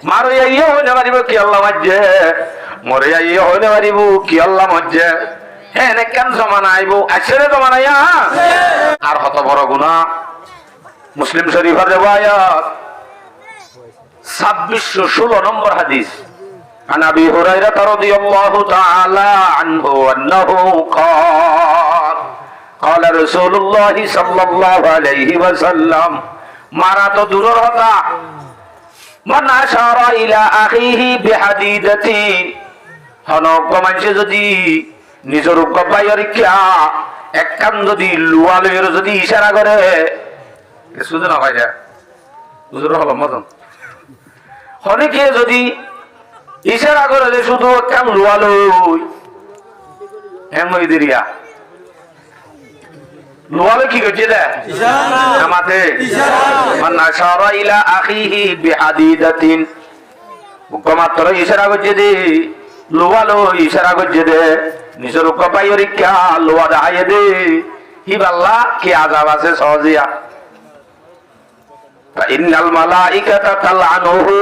মারো ইয়ে হইলে মারিব কি আল্লাহ মাঝে, মরে ইয়ে হইলে মারিব কি আল্লাহ মজ্জে। হ্যাঁ কেন জমানা আইব আসলে জমানা আর কত বড় গুনাহ। মুসলিম শরীফের রিওয়ায়াত 2616 নম্বর হাদিস। عن أبي هريرة رضي الله تعالى عنه أنه قال قال رسول الله صلى الله عليه وسلم মারা তো দূরের কথা, মান আশারা ইলা আখিহি বিহাদিদাতি, হনক মানুষ যদি নিজের গবাইরিকা একখান যদি লুয়ালের যদি ইশারা করে, শুধু না ভাই হুজুর হল মতন অনেকে যদি ইশারা করে যে শুধু একখান লুয়ালই এমই দিরিয়া লুয়ালে কি করছে দে আমাতে মান আশারা ইলা আখিহি বিহাদিদাতিন, মাত্র ইশারা করছে দে লোয়ালো ইশারা করছে দে নিজের গবাইরিকা লোয়া দাহাইয়ে দে হিবাল্লা কি আযাব আছে সহজিয়া। ইন্নাল মালাইকাতা তালআনুহু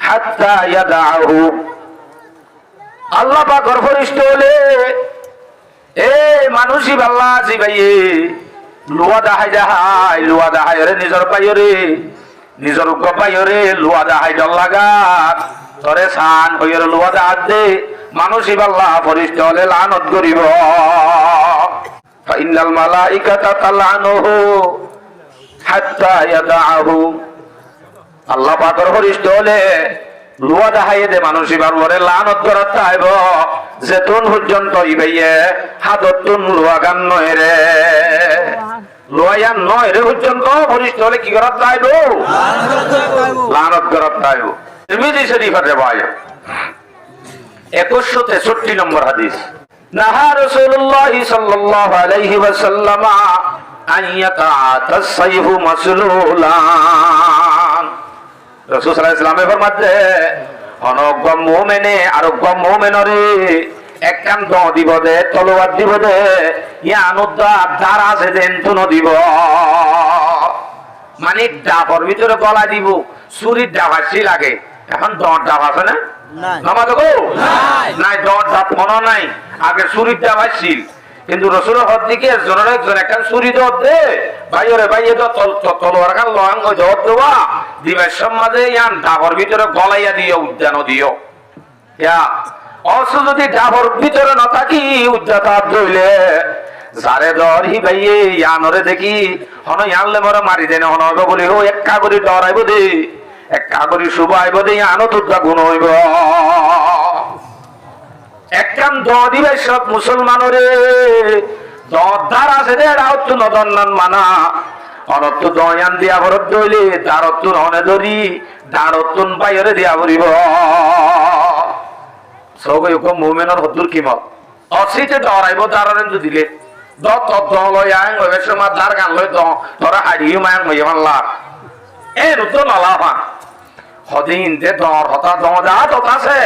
হাত্তা ইয়াদাহু, আল্লাহ পাকের ফেরেশতা হলে এ মানুষই বাল্লা জিবাইয়ে লোয়া দাহাই রে নিজের পাইরে নিজের গবাইরে লোয়া দাহাই ডল লাগা তরে সান হইর লোয়া দাহাত দে মানুষই বাল্লা ফেরেশতা হলে লানত করিব। ইন্নাল মালাইকাতা তালআনুহু হাত্তা ইয়াদাহু, আল্লাহ পাকের ফেরেশতা হলে লোয়া দাহাইয়ে দে মানুষই বারবারে লানত করাত আইব যেতুন পর্যন্ত ইবাইয়ে হাততুন লোয়া গান নয় রে লোয়ায়ান নয় রে পর্যন্ত ফেরেশতা হলে কি করাত আইব লানত করাত আইব। তিরমিজি শরীফের রিওয়ায়াত 2163 নম্বর হাদিস। নাহা রাসূলুল্লাহ সাল্লাল্লাহু আলাইহি ওয়াসাল্লাম আন ইয়াতাআতাস সাইফু মাসলুলান, রাসূল সাল্লাল্লাহু আলাইহি ওয়াসাল্লাম ফরমাতে অনগ্য মুমিনে আরগ্য মুমিনরে একখান দ দিব দে তলোয়ার দিব দে ইয়ানুদ্দা দার আছে দেন তুন দিব, মানে ডাবর ভিতরে গলা দিব ছুরির ডাবাসি লাগে। এখন দর ডাব আছে না নামাজ গো নাই দর ডাব মনে নাই, আগে ছুরির ডাবাসিল কিন্তু রসুলের হদ দিকে জনের একজন একটা ছুরি দর দে ভাইরে ভাইয়ে তো তলোয়ার খান লহাং ওই দর দেওয়া দিবের সমাজে ইয়ান ডাবর ভিতরে গলাইয়া দিও উদ্যান দিও ইয়া অস যদি ডাবর ভিতরে না থাকি উদ্যাতা ধইলে যারে দর হি ভাইয়ে ইয়ানরে দেখি হন ইয়ানলে মরে মারি দেন হন হবে বলি ও এক কাগরি ডর আইব দে এক কাগরি শুভ আইব দে ইয়ানো তুদা গুণ হইব। একখান দ দিবে সব মুসলমানরে দার আছে দে রাউত নদন্নান মানা অনত্ত দয়ান দিয়া ভরত দইলে দারতুন হনে ধরি দারতুন বাইরে দিয়া ভরিব। সগৈ মুমিনের হদ্দুর কিমত অসিতে ডরাইব দারেন দিলে দত দলয় আং ওই সময় দার গান লই দ তোরা হাড়িও মায়াং মইয়া মাল্লা এ রুত নলাফা হদিন তে দর হতা দজা তো আছে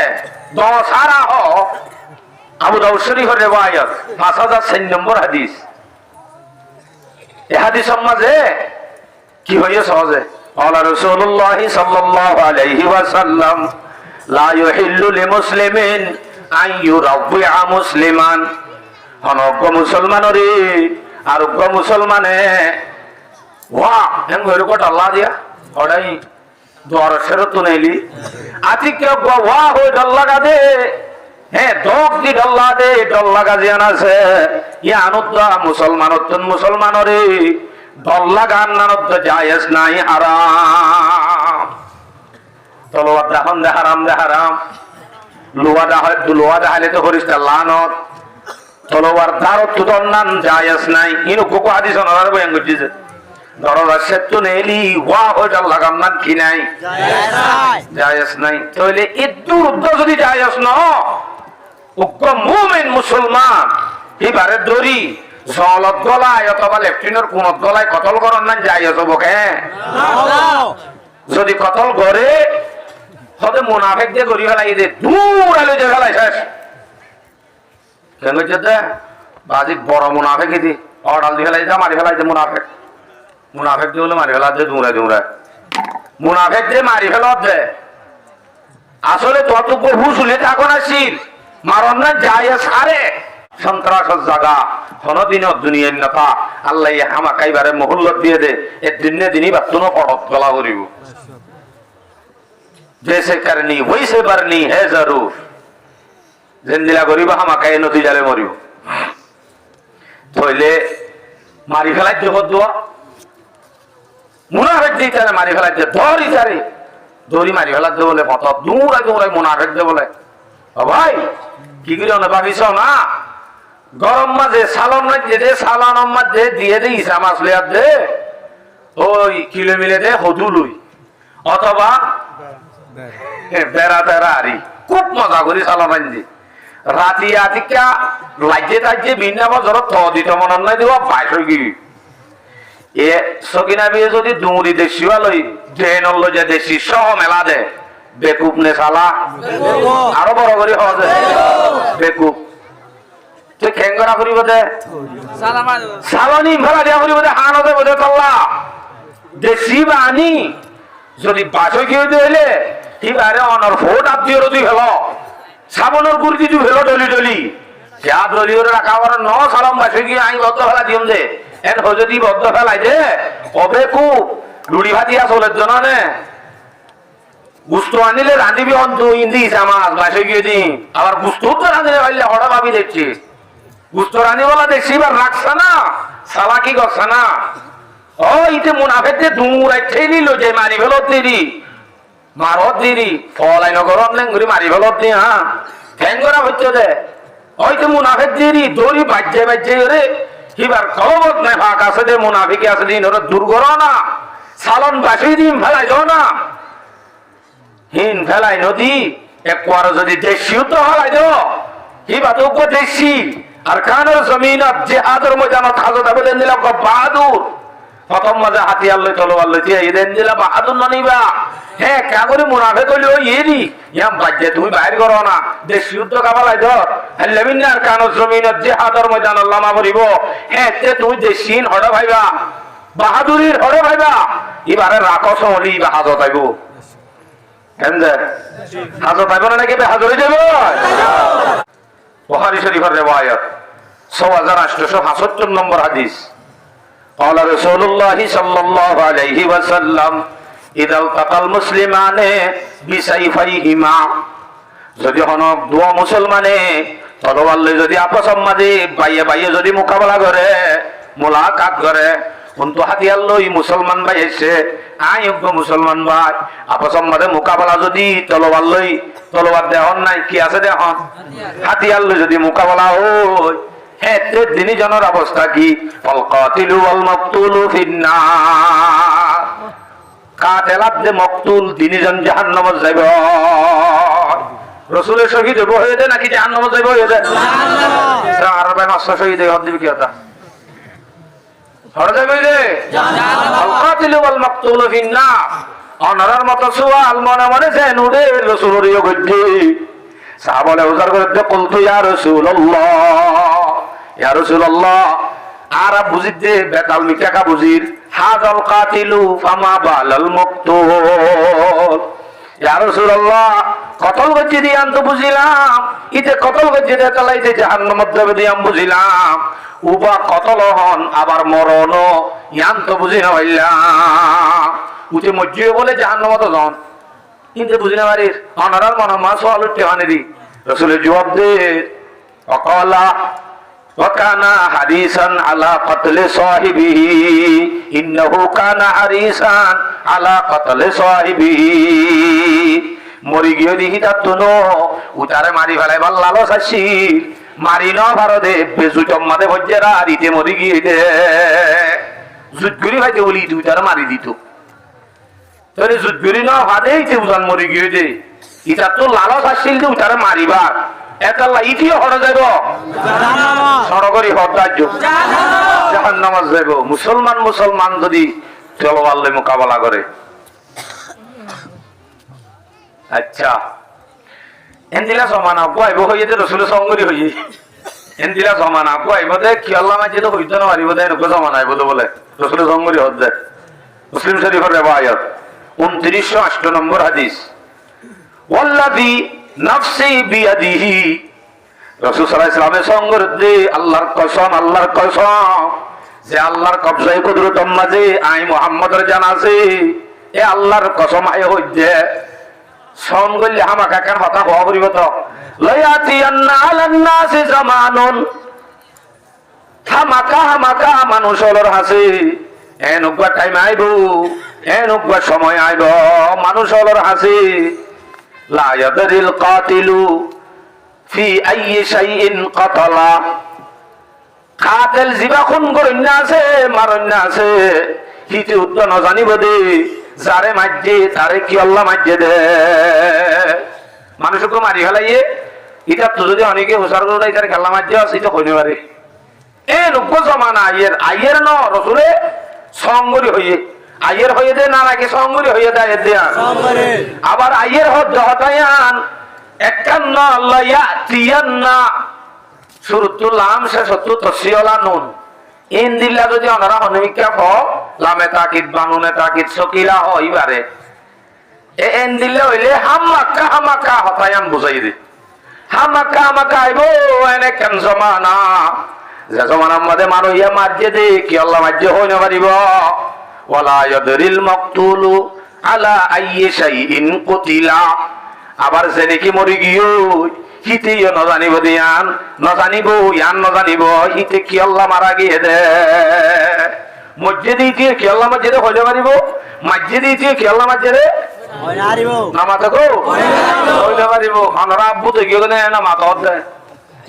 দ সারা হ। আবু দাউদ শরীফের রিওয়ায়াত 5006 নম্বর হাদিস। এই হাদিস সমাজে কি হইছে সহজে আলা রাসূলুল্লাহ সাল্লাল্লাহু আলাইহি ওয়াসাল্লাম লা ইউহিল্লু লিমুসলিমিন আন ইউরাবিআ মুসলিমান, অনগ্য মুসলমানরে আরগ্য মুসলমানে ওয়া এন হইর কত আল্লাহ দিয়া ওড়াই দর শরত নেলি আতিকে ওয়া হই দল্লাগা দে হ্যাঁ দক দি ডল্লা দে ডল্লা গাজিয়ান আছে ইয়ানুদ্দা মুসলমানত্তন মুসলমানরে ডল্লা গান নানদ্দ জায়েজ নাই হারাম। তলোয়ার দাহন দে হারাম দে হারাম, লোয়া দাহালে তো ফেরেশতা লানত, তলোয়ার দারত তো নান জায়েজ নাই ইনু কোকো হাদিস অনার বয়ান করতেছে দরজা সেতু নেলি ওয়া হই ডল্লা গান নান কি নাই জায়েজ নাই। তাহলে ইদ্দুর উদ্দ যদি জায়েজ ন মুমিন মুসলমান এবারে দড়ি জলত গলায় অথবা লেফটিনের কোনত গলায় কতল করার না যাই হবকে যদি কতল করে হতে মুনাফেক দিয়ে গড়ি ফেলাই দে দূর আলো যে ফেলাই শেষ কেন যেতে বাজি বড় মুনাফেক দি অর্ডাল দিয়ে ফেলাই যা মারি ফেলাই দে মুনাফেক মুনাফেক দিয়ে হলে মারি ফেলা দে দূরে দূরে মুনাফেক দিয়ে মারি ফেলা দে আসলে ততটুকু হুসুলে থাকো না শির মারণ না যায় সারে সন্ত্রাসের জায়গা হনদিন দুনিয়ার নেতা আল্লাহ হামাকাইবারে মহল্লত দিয়ে দে এর দিনে দিনই বাতুনো পড়ত গলা করিব जैसे करनी वैसे भरनी है जरूर जिंदिला गरीब হামাকাই নদী জালে মরিব তইলে মারি ফেলাই দেব দোয়া মুনাফিক দিতে মারি ফেলাই দে ধরি তারে দড়ি মারি ফেলাই দে বলে কত দূরাই দূরাই মুনাফিক দে বলে ও ভাই কি করে না ভাবিছ না গরম মাঝে সালন না দে সালান মাঝে দিয়ে দে ইসা মাছ লিয়া দে ওই কিলো মিলে দে হদুলুই অথবা বেড়া বেড়া আরি খুব মজা করি সালান আনজি রাতি আতিকা লাইজে তাইজে বিনা বছর থ দিত মন নাই দিব বাইশ কি এ সকিনা বিয়ে যদি দুমুরি দেশি লই ড্রেন লই যে দেশি সহ মেলা দে বেকুব নে সালা আরো বড় করে হওয়া যায় বেকুব তুই খেঙ্গরা করিব দে সালানি ভেলা দিয়া করিব দে হান দে বদে তল্লা দেশি বানি যদি বাছই কেউ দিলে এবারে অনর ফোট আত্মীয় তুই ভেল সাবনের গুড়ি তুই ভেল ডলি ডলি যা ডলি ওরে রাখা আমার ন সালাম বাছই গিয়ে আই বদ্ধ ফেলা দিম দে এন যদি বদ্ধ ফেলাই দে কবে খুব লুড়ি ভাতিয়া চলের জন্য নে গুস্ত আনিলে রাঁধিবি অন্ত ইন্দি মাছ বাছই গিয়ে দিন আবার গুস্ত তো রাঁধিলে ভাইলে হঠাৎ ভাবি দেখছি গুস্ত রাঁধি বলা দেখছি এবার রাখছে না সালা কি করছে না ও ইতে মুনাফেতে দূরাই ঠেলিল যে মারি ফেলত দিদি মারত দিদি ফলাই নগরত লেঙ্গুরি মারি ফেলত দি হ্যাঁ ঠেঙ্গরা হচ্ছে দে হয়তো মুনাফেক দিদি দড়ি বাজ্যে বাজ্যে রে এবার খবর নাই ফাঁক আছে দে মুনাফিকে আছে দিন ওরা দূর করো না সালন বাসি দিন ফেলাই দাও না হিন ফেলাই নদী একবার যদি দেশিও তো ফেলাই দাও এবার তো দেশি আর কানের জমিনত যে আদর মজানত হাজত আবেদন দিলাম বাহাদুর প্রথম মাঝে হাতিয়ার লই তলোয়ার লইতে এদেন দিলা বাহাদুর ননিবা হ্যাঁ কাগরে মুনাফে কইলে ওই এরি ইয়াম বাজ্যে তুমি বাইর করো না দেশ যুদ্ধ কাবালাই ধর লেমিনার কানের জমিনত যে আদর মজানত লামা ভরিব হ্যাঁ তে তুমি দেশিন হড় ভাইবা বাহাদুরির হড় ভাইবা এবারে রাখো সমলি বা হাজত আইব কেন যে হাজত আইব না নাকি হাজরে যাব বুখারী শরীফের রিওয়ায়াত 6875 নম্বর হাদিস قال رسول الله صلى الله عليه وسلم اذا التقى المسلمان بسيفيهما যদি হন দুয়া মুসলমানে তলোয়ার লই যদি আপস মাঝে বাইয়ে বাইয়ে যদি মোকাবেলা করে মুলাকাত করে কিন্তু হাতিয়ার লই মুসলমান ভাই এসে আয়োগ্য মুসলমান ভাই আপস মাঝে মোকাবেলা যদি তলোয়ার লই তলোয়ার দেহন নাই কি আছে দেহন হাতিয়ার লই যদি মোকাবেলা হয় দিনী জনের অবস্থা কি ফালকাতিলু ওয়াল মাকতুলু ফিন্নার কাতেলাত দে মাকতুল দিনী জন জাহান্নামে যাইব রাসূলের শহীদ হয়ে দে নাকি জাহান্নামে যাইব হয়ে দে জাহান্নাম আরবে মাসা শহীদ হয়ে দিবি কি কথা হড় যাইব দে জাহান্নাম ফালকাতিলু ওয়াল মাকতুলু ফিন্নার অনরার মত সুয়াল মনে মনে যেন রে রাসূলের গজ্জি সাহাবালে উজার করে দে কলতু ইয়া রাসূলুল্লাহ ইয়া রাসূলুল্লাহ আর বুঝিতে বেতাল মিটাকা বুঝির হাযাল কাতিলু ফামা বালাল মাকতুল ইয়া রাসূলুল্লাহ কতল গজ্জি দিয়াম তো বুঝিলাম ইতে কতল গজ্জি দে চালাইতে জাহান্নামের দেবে দিয়াম বুঝিলাম উবা কতল হন আবার মরণ ইয়াম তো বুঝি না হইলাম উতে মজ্জে বলে জাহান্নামে জন কিন্তু বুঝি না পারিস অনারার মন মা সওয়াল উঠতে আনেদি রাসূলের জবাব দে অকালা وكان حريصا على قتل صاحبه انه كان حريصا على قتل صاحبه মরি গিয়ে দিহি তাতুনো উতারে মারি ফেলাই ভাল লালস আসি মারি ন ভারতে বেজুটম মাদে ভজ্জেরা দিতে মরি গিয়ে দে জুতগুরি ভাইতে বলি উতারে মারি দিত তোরে জুতগুরি ন ভাদেই তে উজান মরি গিয়ে দে ইতা তো লালস আসিল যে উতারে মারিবার একাল্লা ইতিও হড় যাব সরকারি হরদার্য জাহান্নামে যাব মুসলমান মুসলমান যদি তলোয়ার লই মোকাবেলা করে আচ্ছা এন্দিলা সমানা কইব হইতে রাসূলের সঙ্গরি হই এন্দিলা সমানা কইব দে কি আল্লাহ মাঝে তো হইতো না পারিব দে নকো সমানা আইব তো বলে রাসূলের সঙ্গরি হদ মুসলিম শরীফের রিওয়ায়াত 2908 নম্বর হাদিস ওয়াল্লাযী নাফসি বিয়াদিহি, রাসূল সাল্লাল্লাহু আলাইহি ওয়াসাল্লামের সঙ্গে আল্লাহর কসম যে আল্লাহর কবজায় কুদরতম মাঝে আই মুহাম্মদের জান আছে, এ আল্লাহর কসম আয় হইছে সন গল্লি হামাকা কেন হতা হওয়া করিব তো লায়াতিয়ান্না আলান নাসি জামানুন, হামাকা মানুষ হলর হাসি এনুকবা টাইম আইব, এনুকবা সময় আইব মানুষ হলর হাসি লা ইয়াদরিল কাতিলু ফি আইয়ি শাইইন কাতালা, কাতিল জিবা খুন করেন আছে মারন আছে হিতে উদ্দ ন জানিব দে যারে মাজ্জে তারে কি আল্লাহ মাজ্জে দে, মানুষকে মারি ফেলাইয়ে এটা তো যদি অনেকে হুসার করে তার খেলা মাজ্জে আছে এটা কইতে পারে এ নব্য জমানা আইয়ের ন রসুলে সঙ্গরি হইয়ে আইয়ের হয়ে দে না নাকি সঙ্গরি হয়ে দেয় দেয়া আবার আইয়ের হতায়ান একান্ন আল্লাহ ইয়াতিয়ান্না শুরুতুল লাম শেষতু তসিয়লা নুন ইন দিল্লা যদি অনারা হনমিকা হ লামে তাকিদ বানুনে তাকিদ সকিলা হইবারে এ এন দিল্লা হইলে হামাকা হতায়ান বুঝাই দে হামাকা আইব এনে কেন জমানা যে জমানার মধ্যে মানুষ ইয়া মার্জে দে কি আল্লাহ মার্জে হই না পারিব ওয়ালা ইয়াদরিল মাকতুলু আলা আইয়ি শাইইন কুতিলা, আবার যে নাকি মরি গিয়ে হিতে ন জানিব দিয়ান ন জানিব ইয়ান ন জানিব হিতে কি আল্লাহ মারা গিয়ে দে মসজিদে দিয়ে কি আল্লাহ মসজিদে হইলে পারিব, মসজিদে দিয়ে কি আল্লাহ মসজিদে নামাতে গো হইলে পারিব আমরা আব্বু তো গিয়ে না মাথা হতে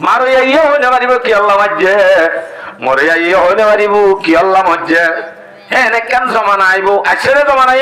মারো ইয়ে হইলে পারিব কি আল্লাহ মজ্জে মরে ইয়ে হইলে পারিব কি আল্লাহ মজ্জে হ্যাঁ কেন জমানা আইব আসলে জমানা